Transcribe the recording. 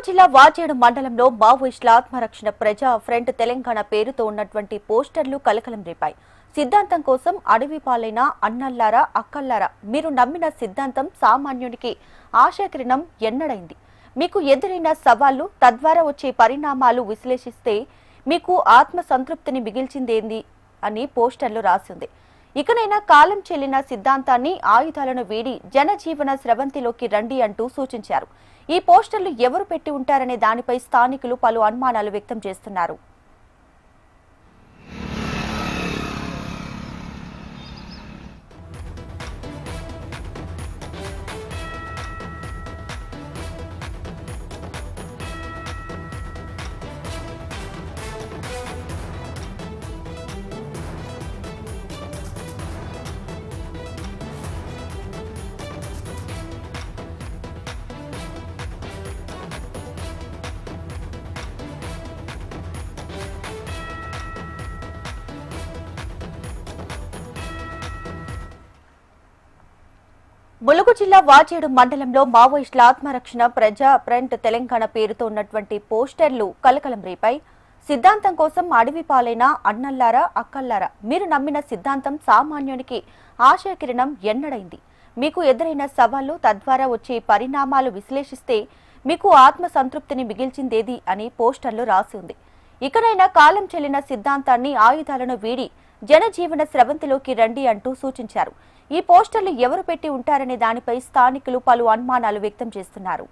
జిల్లా వాజేడు మండలంలో మావోయిస్టుల ఆత్మరక్షణ ప్రజా ఫ్రంట్ తెలంగాణ పేరుతో ఉన్నటువంటి పోస్టర్లు కలకలం రేపాయి. సిద్ధాంతం కోసం అడవి పాలైన అన్నల్లారా అక్కల్లారా, మీరు నమ్మిన సిద్ధాంతం సామాన్యునికి ఆశాకిరణం ఎన్నడైంది. మీకు ఎదురైన సవాళ్లు తద్వారా వచ్చే పరిణామాలు విశ్లేషిస్తే మీకు ఆత్మ సంతృప్తిని మిగిల్చిందేంది అని పోస్టర్లు రాసింది. ఇకనైనా కాలం చెల్లిన సిద్ధాంతాన్ని ఆయుధాలను వీడి జనజీవన స్రవంతిలోకి రండి అంటూ సూచించారు. ఈ పోస్టర్లు ఎవరు పెట్టి ఉంటారనే దానిపై స్థానికులు పలు అనుమానాలు వ్యక్తం చేస్తున్నారు. ములుగు జిల్లా వాజేడు మండలంలో మావోయిస్టుల ఆత్మరక్షణ ప్రజా ఫ్రంట్ తెలంగాణ పేరుతో ఉన్నటువంటి పోస్టర్లు కలకలం రేపాయి. సిద్ధాంతం కోసం అడవి పాలైన అన్నల్లారా అక్కల్లారా, మీరు నమ్మిన సిద్ధాంతం సామాన్యునికి ఆశాకిరణం ఎన్నడైంది. మీకు ఎదురైన సవాళ్లు తద్వారా వచ్చే పరిణామాలు విశ్లేషిస్తే మీకు ఆత్మ సంతృప్తిని మిగిల్చిందేది అని పోస్టర్లు రాసి ఉంది. ఇకనైనా కాలం చెల్లిన సిద్ధాంతాన్ని ఆయుధాలను వీడి జనజీవన స్రవంతిలోకి రండి అంటూ సూచించారు. ఈ పోస్టర్లు ఎవరు పెట్టి ఉంటారనే దానిపై స్థానికులు పలు అనుమానాలు వ్యక్తం చేస్తున్నారు.